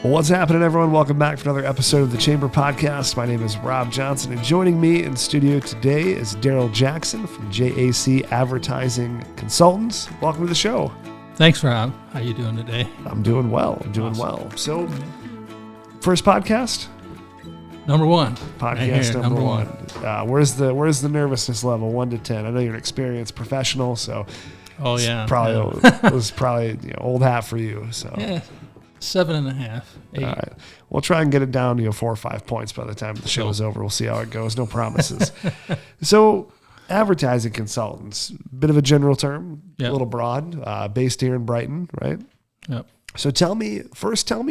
Well, what's happening, everyone? Welcome back for another episode of the Chamber Podcast. My name is Rob Johnson, and joining me in studio today is Darrell Jackson from JAC Advertising Consultants. Welcome to the show. Thanks, Rob. How you doing today? I'm doing well. So, first podcast? Number one. Podcast number one. Where's the nervousness level, 1 to 10? I know you're an experienced professional, so it was probably old hat for you. So yeah. 7.5, 8. All right. We'll try and get it down to 4 or 5 points by the time the show is over. We'll see how it goes. No promises. So, advertising consultants, bit of a general term, a little broad, based here in Brighton, right? Yep. So tell me,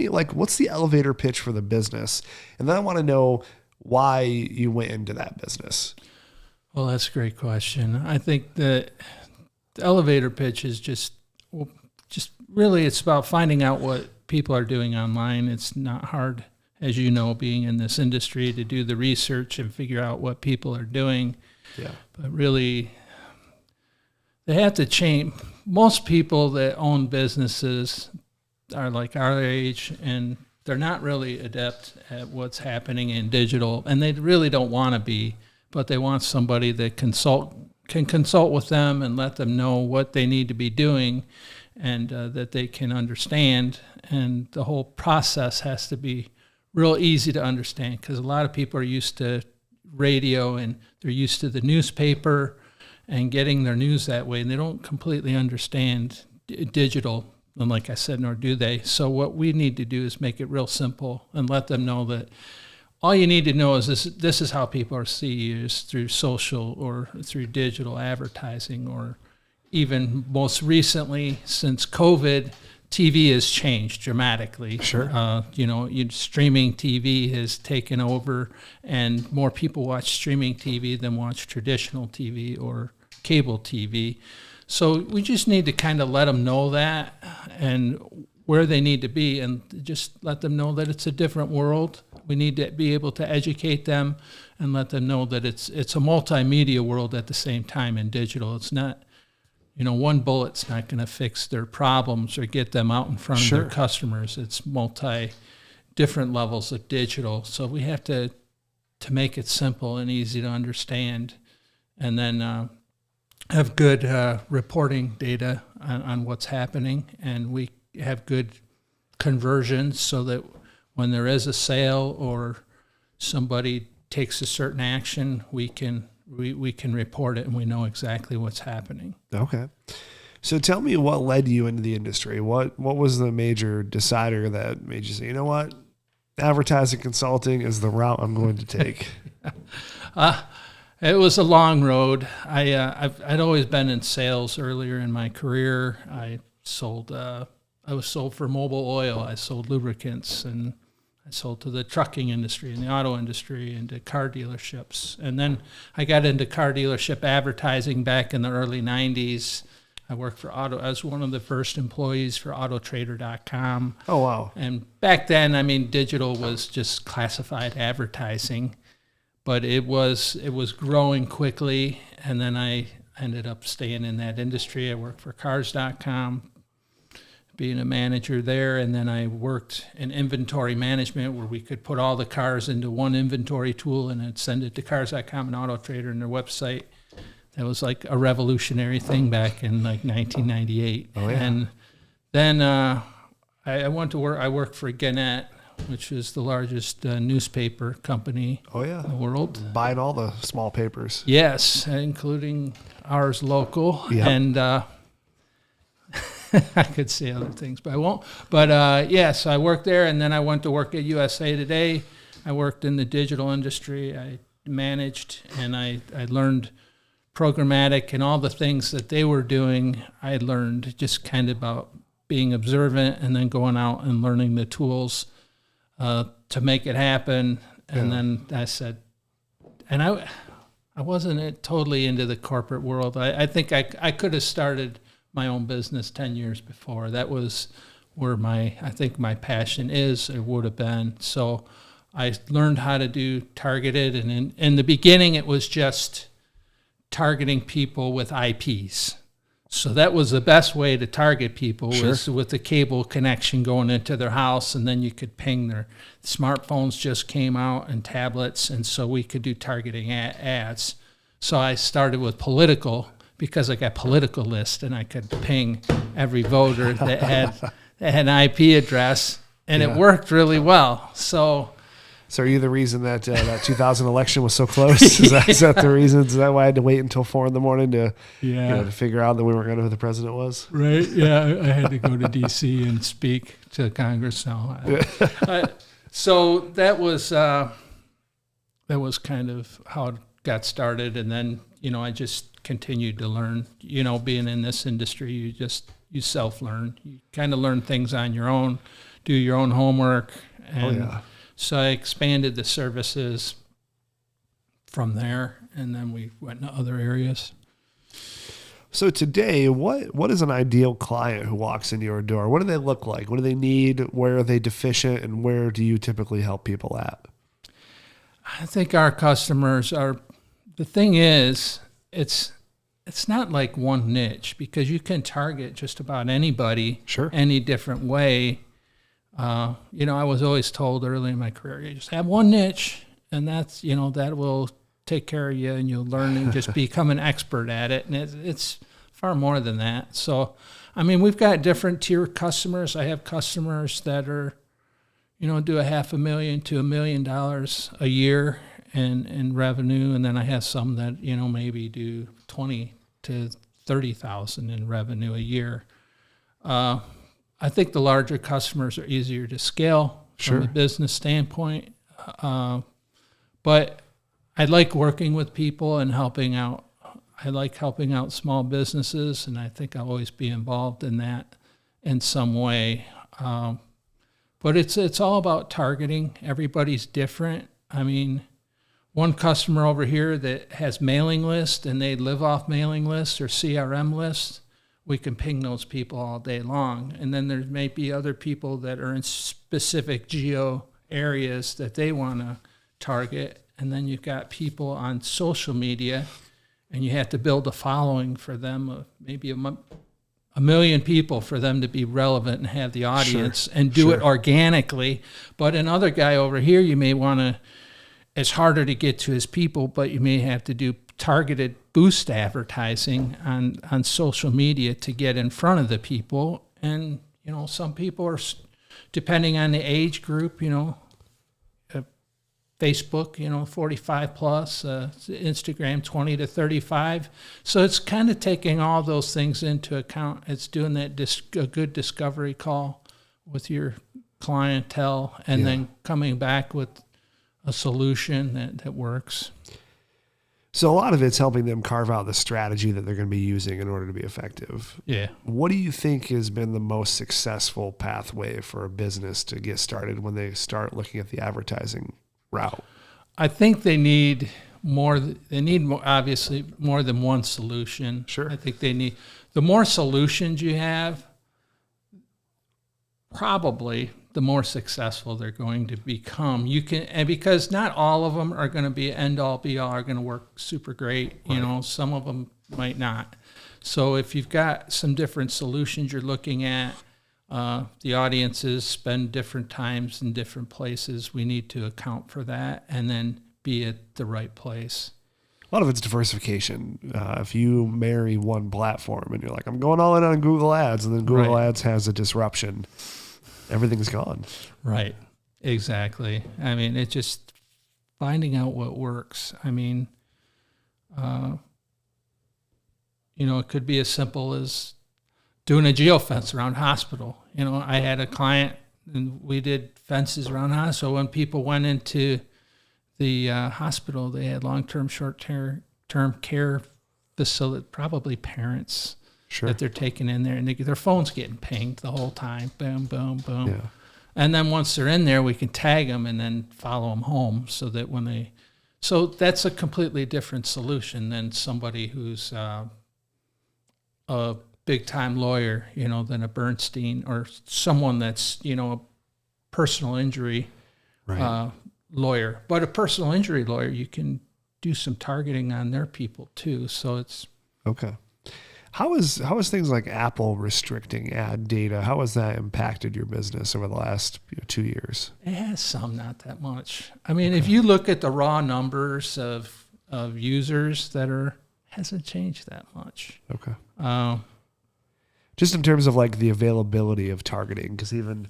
like, what's the elevator pitch for the business? And then I want to know why you went into that business. Well, that's a great question. I think that the elevator pitch is just really, it's about finding out what people are doing online. It's not hard, as you know, being in this industry, to do the research and figure out what people are doing. Yeah. But really, they have to change. Most people that own businesses are like our age, and they're not really adept at what's happening in digital, and they really don't want to be, but they want somebody that can consult with them and let them know what they need to be doing, and that they can understand. And the whole process has to be real easy to understand, because a lot of people are used to radio and they're used to the newspaper and getting their news that way, and they don't completely understand digital. And like I said, nor do they. So what we need to do is make it real simple and let them know that all you need to know is this is how people are seeing you, is through social or through digital advertising, or even most recently, since COVID, TV has changed dramatically. Sure. Streaming TV has taken over, and more people watch streaming TV than watch traditional TV or cable TV. So we just need to kind of let them know that and where they need to be, and just let them know that it's a different world. We need to be able to educate them and let them know that it's a multimedia world at the same time in digital. It's not, one bullet's not going to fix their problems or get them out in front of their customers. It's different levels of digital. So we have to make it simple and easy to understand, and then have good reporting data on what's happening, and we have good conversions so that when there is a sale or somebody takes a certain action, we can report it and we know exactly what's happening. Okay. So tell me what led you into the industry. What was the major decider that made you say, you know what, advertising consulting is the route I'm going to take? It was a long road. I'd always been in sales earlier in my career. I was sold for mobile oil. I sold lubricants, and I sold to the trucking industry and the auto industry and to car dealerships. And then I got into car dealership advertising back in the early 90s. I worked for I was one of the first employees for Autotrader.com. Oh, wow. And back then, digital was just classified advertising. But it was growing quickly, and then I ended up staying in that industry. I worked for Cars.com, being a manager there, and then I worked in inventory management, where we could put all the cars into one inventory tool and then send it to Cars.com and AutoTrader and their website. That was like a revolutionary thing back in like 1998. Oh, yeah. And then I went to work. I worked for Gannett, which is the largest newspaper company in the world. Buying all the small papers. Yes, including ours local. Yep. And I could say other things, but I won't. But so I worked there, and then I went to work at USA Today. I worked in the digital industry. I managed, and I learned programmatic and all the things that they were doing. I learned just kind of about being observant and then going out and learning the tools to make it happen. And then I said, and I wasn't totally into the corporate world. I think I could have started my own business 10 years before. That was where I think my passion is, or would have been. So I learned how to do targeted, and in the beginning it was just targeting people with IPs. So that was the best way to target people was with the cable connection going into their house, and then you could ping their smartphones just came out and tablets, and so we could do targeting ads. So I started with political because I got political list, and I could ping every voter that had an IP address, and it worked really well. So are you the reason that that 2000 election was so close? Is that the reason? Is that why I had to wait until 4 a.m. to to figure out that we weren't going to know who the president was? Right. Yeah, I had to go to D.C. and speak to Congress now. So that was kind of how it got started, and then I just continued to learn. Being in this industry, you self-learn. You kind of learn things on your own, do your own homework, and. So I expanded the services from there, and then we went into other areas. So today, what is an ideal client who walks into your door? What do they look like? What do they need? Where are they deficient? And where do you typically help people at? I think our customers are, the thing is, it's not like one niche, because you can target just about anybody any different way. I was always told early in my career, you just have one niche, and that's, that will take care of you, and you'll learn and just become an expert at it. And it's far more than that. So, we've got different tier customers. I have customers that are, do $500,000 to $1 million a year in revenue. And then I have some that, maybe do 20 to 30,000 in revenue a year. I think the larger customers are easier to scale from a business standpoint. But I like working with people and helping out. I like helping out small businesses, and I think I'll always be involved in that in some way. But it's all about targeting. Everybody's different. One customer over here that has mailing lists, and they live off mailing lists or CRM lists, we can ping those people all day long. And then there may be other people that are in specific geo areas that they want to target. And then you've got people on social media, and you have to build a following for them of maybe a million people for them to be relevant and have the audience and do it organically. But another guy over here, you may want to, it's harder to get to his people, but you may have to do targeted boost advertising on social media to get in front of the people. And, some people are, depending on the age group, Facebook, 45 plus, Instagram, 20 to 35. So it's kind of taking all those things into account. It's doing that a good discovery call with your clientele, and then coming back with a solution that works. So a lot of it's helping them carve out the strategy that they're going to be using in order to be effective. Yeah. What do you think has been the most successful pathway for a business to get started when they start looking at the advertising route? I think they need more. They need more, obviously more than one solution. I think they need, the more solutions you have, probably the more successful they're going to become. And because not all of them are going to be end all be all, are going to work super great. Some of them might not. So if you've got some different solutions you're looking at, the audiences spend different times in different places. We need to account for that and then be at the right place. A lot of it's diversification. If you marry one platform and you're like, I'm going all in on Google Ads, and then Google Ads has a disruption, everything's gone. Right. Exactly. It's just finding out what works. It could be as simple as doing a geofence around hospital. I had a client, and we did fences around hospital. When people went into the hospital, they had long-term, short-term care facility, probably parents that they're taking in there, and their phone's getting pinged the whole time. Boom, boom, boom. Yeah. And then once they're in there, we can tag them and then follow them home, so that so that's a completely different solution than somebody who's a big-time lawyer, than a Bernstein, or someone that's, a personal injury lawyer. But a personal injury lawyer, you can do some targeting on their people too. So it's... Okay. How is things like Apple restricting ad data? How has that impacted your business over the last 2 years? It has some, not that much. I mean, if you look at the raw numbers of users hasn't changed that much. Okay. Just in terms of like the availability of targeting, because even,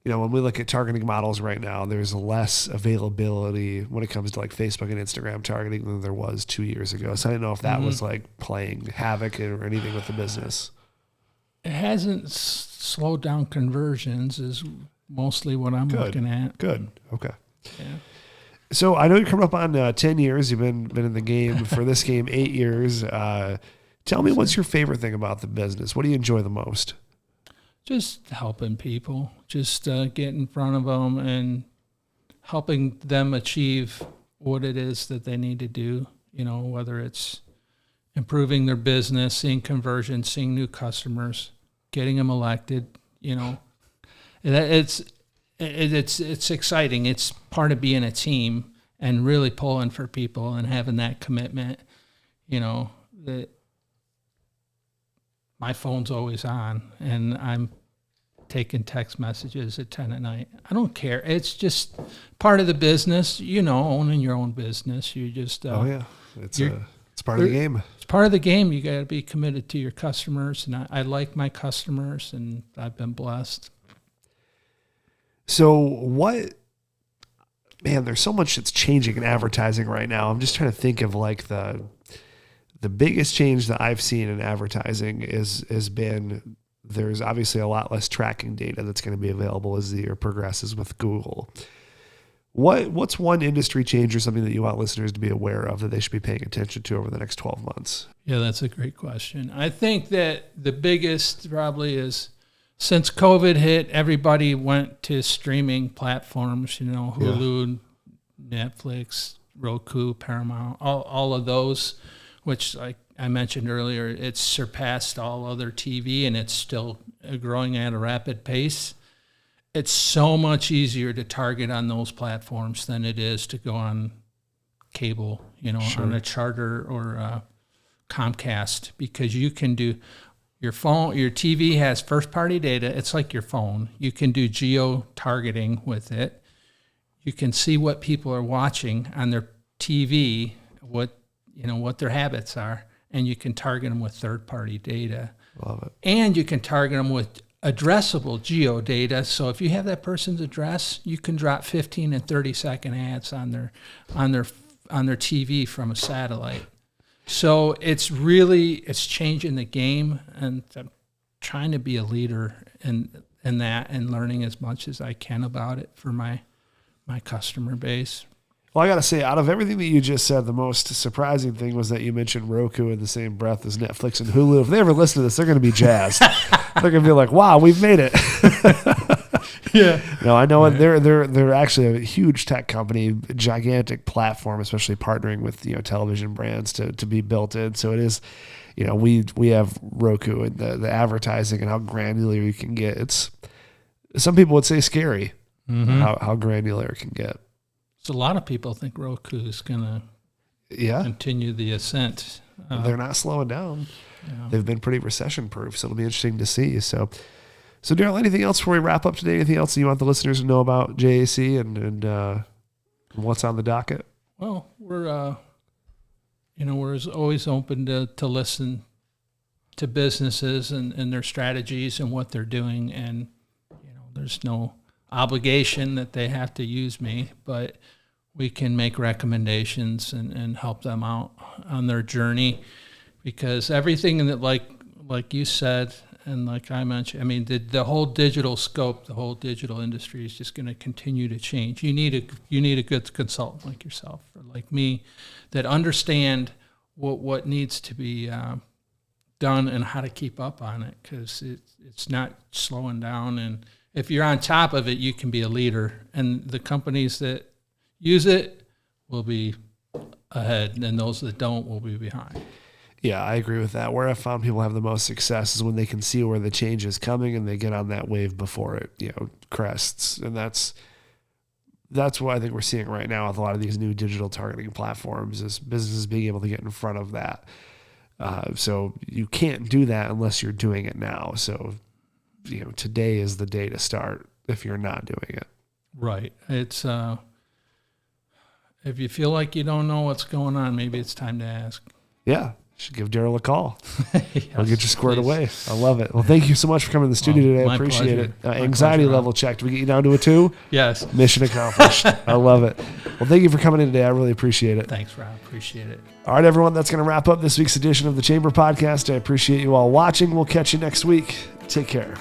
when we look at targeting models right now, there's less availability when it comes to like Facebook and Instagram targeting than there was 2 years ago. So I don't know if that was like playing havoc or anything with the business. It hasn't slowed down conversions is mostly what I'm looking at. Good. Okay. Yeah. So I know you're coming up on 10 years. You've been in the game for this game 8 years. Tell me, what's your favorite thing about the business? What do you enjoy the most? Just helping people, just get in front of them and helping them achieve what it is that they need to do, whether it's improving their business, seeing conversion, seeing new customers, getting them elected, It's exciting. It's part of being a team and really pulling for people and having that commitment, that my phone's always on and I'm taking text messages at 10 at night. I don't care. It's just part of the business, owning your own business. You just, it's part of the game. It's part of the game. You got to be committed to your customers. And I like my customers and I've been blessed. So there's so much that's changing in advertising right now. I'm just trying to think of like the biggest change that I've seen in advertising has been there's obviously a lot less tracking data that's going to be available as the year progresses with Google. What's one industry change or something that you want listeners to be aware of that they should be paying attention to over the next 12 months? Yeah, that's a great question. I think that the biggest probably is since COVID hit, everybody went to streaming platforms, Hulu, Netflix, Roku, Paramount, all of those, which like I mentioned earlier, it's surpassed all other TV and it's still growing at a rapid pace. It's so much easier to target on those platforms than it is to go on cable, Sure. on a Charter or Comcast, because you can do your phone, your TV has first party data. It's like your phone. You can do geo targeting with it. You can see what people are watching on their TV, what their habits are, and you can target them with third party data. Love it. And you can target them with addressable geo data. So if you have that person's address, you can drop 15 and 30-second ads on their TV from a satellite. So it's changing the game, and I'm trying to be a leader in that and learning as much as I can about it for my customer base. Well, I got to say, out of everything that you just said, the most surprising thing was that you mentioned Roku in the same breath as Netflix and Hulu. If they ever listen to this, they're going to be jazzed. They're going to be like, wow, we've made it. Yeah. No, I know. They're actually a huge tech company, gigantic platform, especially partnering with, television brands to be built in. So it is, we have Roku and the advertising and how granular you can get. It's, some people would say scary, how granular it can get. So a lot of people think Roku is going to continue the ascent. They're not slowing down. Yeah. They've been pretty recession-proof, so it'll be interesting to see. So Darrell, anything else before we wrap up today? Anything else that you want the listeners to know about JAC and what's on the docket? Well, we're always open to listen to businesses and their strategies and what they're doing, and there's no obligation that they have to use me, but we can make recommendations and help them out on their journey, because everything that like you said and like I mentioned, I mean the whole digital scope, the whole digital industry is just going to continue to change. You need a good consultant like yourself or like me that understand what needs to be done and how to keep up on it, because it's not slowing down. And if you're on top of it, you can be a leader, and the companies that use it will be ahead, and those that don't will be behind. Yeah, I agree with that. Where I've found people have the most success is when they can see where the change is coming and they get on that wave before it, crests. And that's what I think we're seeing right now with a lot of these new digital targeting platforms, is businesses being able to get in front of that. So you can't do that unless you're doing it now. So, today is the day to start if you're not doing it. Right. It's if you feel like you don't know what's going on, maybe it's time to ask. Yeah. Should give Darrell a call. Yes, I'll get you squared please. away. I love it. Well, thank you so much for coming to the studio today. I appreciate pleasure. it. Anxiety level check. Did we get you down to a 2? Yes. Mission accomplished. I love it. Well, thank you for coming in today. I really appreciate it. Thanks, Rob. Appreciate it. All right, everyone. That's going to wrap up this week's edition of the Chamber Podcast. I appreciate you all watching. We'll catch you next week. Take care.